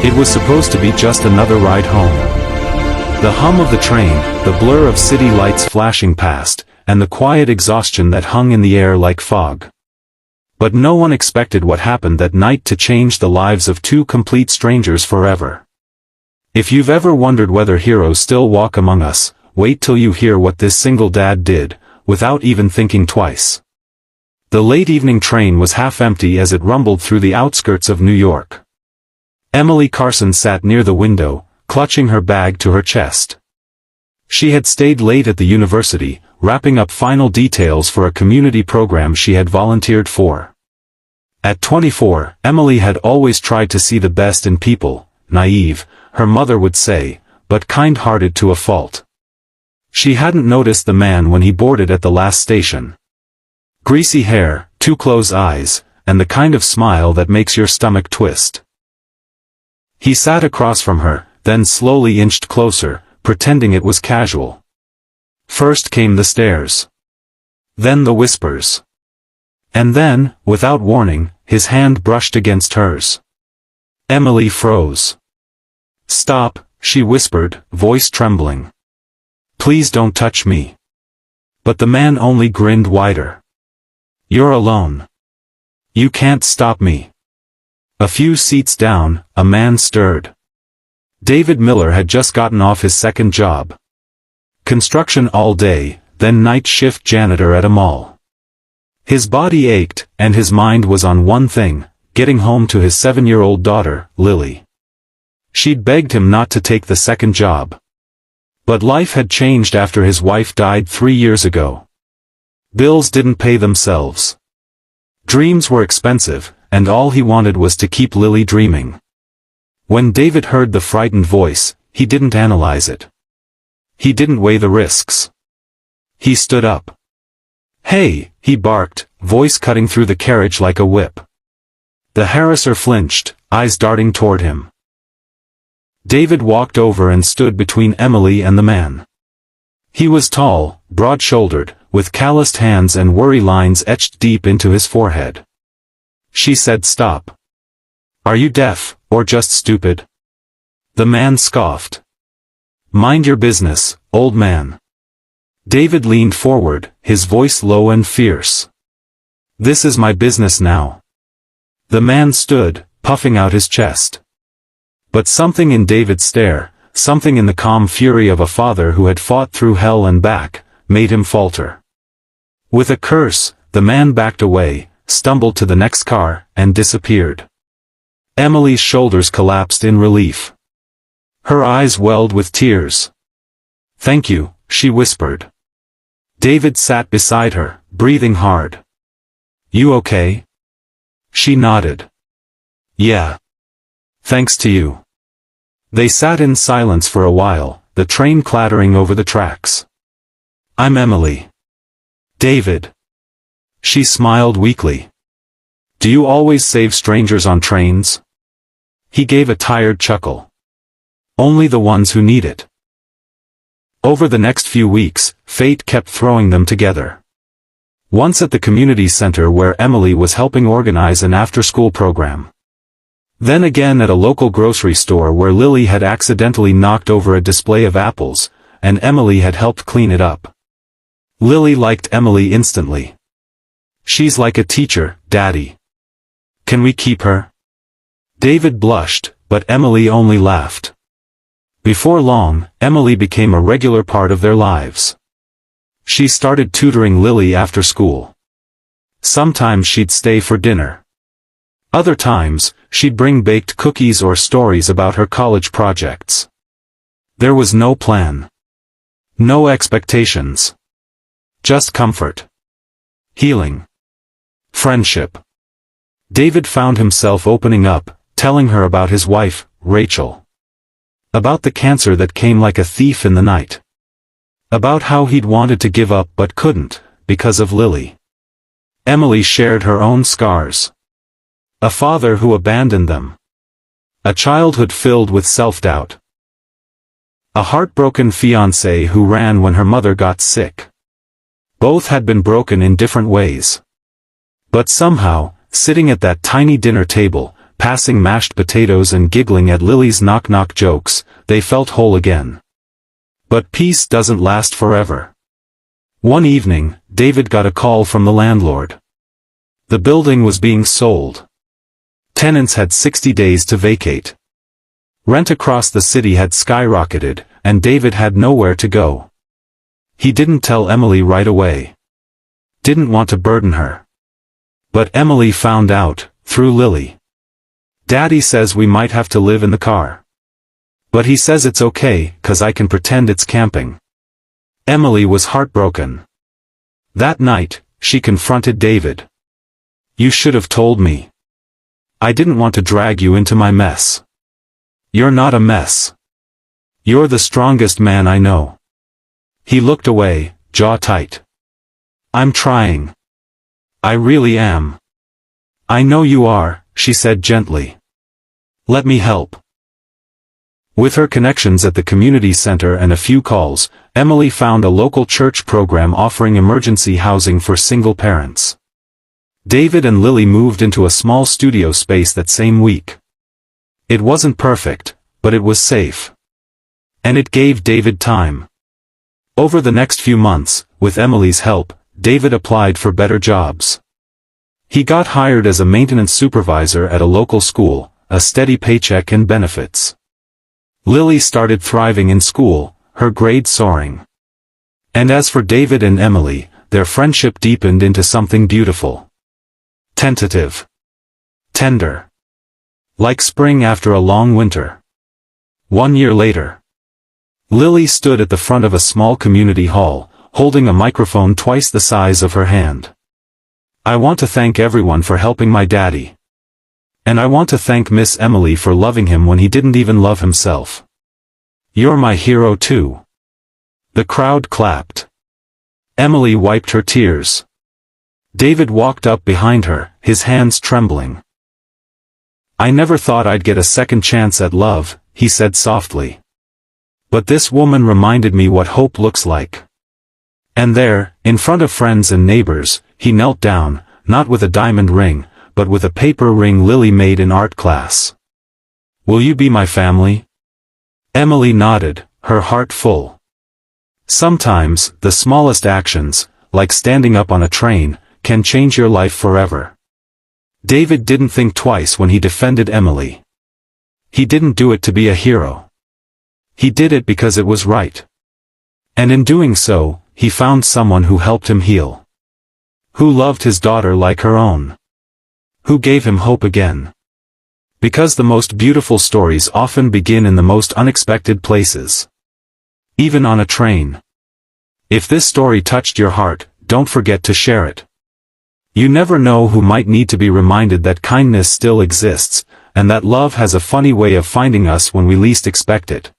It was supposed to be just another ride home. The hum of the train, the blur of city lights flashing past, and the quiet exhaustion that hung in the air like fog. But no one expected what happened that night to change the lives of two complete strangers forever. If you've ever wondered whether heroes still walk among us, wait till you hear what this single dad did, without even thinking twice. The late evening train was half empty as it rumbled through the outskirts of New York. Emily Carson sat near the window, clutching her bag to her chest. She had stayed late at the university, wrapping up final details for a community program she had volunteered for. At 24, Emily had always tried to see the best in people, naive, her mother would say, but kind-hearted to a fault. She hadn't noticed the man when he boarded at the last station. Greasy hair, too close eyes, and the kind of smile that makes your stomach twist. He sat across from her, then slowly inched closer, pretending it was casual. First came the stares. Then the whispers. And then, without warning, his hand brushed against hers. Emily froze. "Stop," she whispered, voice trembling. "Please don't touch me." But the man only grinned wider. "You're alone. You can't stop me." A few seats down, a man stirred. David Miller had just gotten off his second job. Construction all day, then night shift janitor at a mall. His body ached, and his mind was on one thing, getting home to his 7-year-old daughter, Lily. She'd begged him not to take the second job. But life had changed after his wife died 3 years ago. Bills didn't pay themselves. Dreams were expensive, and all he wanted was to keep Lily dreaming. When David heard the frightened voice, he didn't analyze it. He didn't weigh the risks. He stood up. "Hey," he barked, voice cutting through the carriage like a whip. The harasser flinched, eyes darting toward him. David walked over and stood between Emily and the man. He was tall, broad-shouldered, with calloused hands and worry lines etched deep into his forehead. She said, "Stop. Are you deaf, or just stupid?" The man scoffed. "Mind your business, old man." David leaned forward, his voice low and fierce. "This is my business now." The man stood, puffing out his chest. But something in David's stare, something in the calm fury of a father who had fought through hell and back, made him falter. With a curse, the man backed away, stumbled to the next car, and disappeared. Emily's shoulders collapsed in relief. Her eyes welled with tears. "Thank you," she whispered. David sat beside her, breathing hard. "You okay?" She nodded. "Yeah. Thanks to you." They sat in silence for a while, the train clattering over the tracks. "I'm Emily." "David." She smiled weakly. "Do you always save strangers on trains?" He gave a tired chuckle. "Only the ones who need it." Over the next few weeks, fate kept throwing them together. Once at the community center where Emily was helping organize an after-school program. Then again at a local grocery store where Lily had accidentally knocked over a display of apples, and Emily had helped clean it up. Lily liked Emily instantly. "She's like a teacher, Daddy. Can we keep her?" David blushed, but Emily only laughed. Before long, Emily became a regular part of their lives. She started tutoring Lily after school. Sometimes she'd stay for dinner. Other times, she'd bring baked cookies or stories about her college projects. There was no plan. No expectations. Just comfort. Healing. Friendship. David found himself opening up, telling her about his wife, Rachel. About the cancer that came like a thief in the night. About how he'd wanted to give up but couldn't, because of Lily. Emily shared her own scars. A father who abandoned them. A childhood filled with self-doubt. A heartbroken fiancé who ran when her mother got sick. Both had been broken in different ways. But somehow, sitting at that tiny dinner table, passing mashed potatoes and giggling at Lily's knock-knock jokes, they felt whole again. But peace doesn't last forever. One evening, David got a call from the landlord. The building was being sold. Tenants had 60 days to vacate. Rent across the city had skyrocketed, and David had nowhere to go. He didn't tell Emily right away. Didn't want to burden her. But Emily found out, through Lily. Daddy says we might have to live in the car. But he says it's okay, 'cause I can pretend it's camping. Emily was heartbroken. That night, she confronted David. You should have told me. I didn't want to drag you into my mess. You're not a mess. You're the strongest man I know. He looked away, jaw tight. I'm trying. I really am. I know you are, she said gently. Let me help. With her connections at the community center and a few calls, Emily found a local church program offering emergency housing for single parents. David and Lily moved into a small studio space that same week. It wasn't perfect, but it was safe. And it gave David time. Over the next few months, with Emily's help, David applied for better jobs. He got hired as a maintenance supervisor at a local school, a steady paycheck and benefits. Lily started thriving in school, her grades soaring. And as for David and Emily, their friendship deepened into something beautiful. Tentative. Tender. Like spring after a long winter. 1 year later. Lily stood at the front of a small community hall, holding a microphone twice the size of her hand. I want to thank everyone for helping my daddy. And I want to thank Miss Emily for loving him when he didn't even love himself. You're my hero too. The crowd clapped. Emily wiped her tears. David walked up behind her, his hands trembling. I never thought I'd get a second chance at love, he said softly. But this woman reminded me what hope looks like. And there, in front of friends and neighbors, he knelt down, not with a diamond ring, but with a paper ring Lily made in art class. Will you be my family? Emily nodded, her heart full. Sometimes, the smallest actions, like standing up on a train, can change your life forever. David didn't think twice when he defended Emily. He didn't do it to be a hero. He did it because it was right. And in doing so, he found someone who helped him heal. Who loved his daughter like her own. Who gave him hope again. Because the most beautiful stories often begin in the most unexpected places. Even on a train. If this story touched your heart, don't forget to share it. You never know who might need to be reminded that kindness still exists, and that love has a funny way of finding us when we least expect it.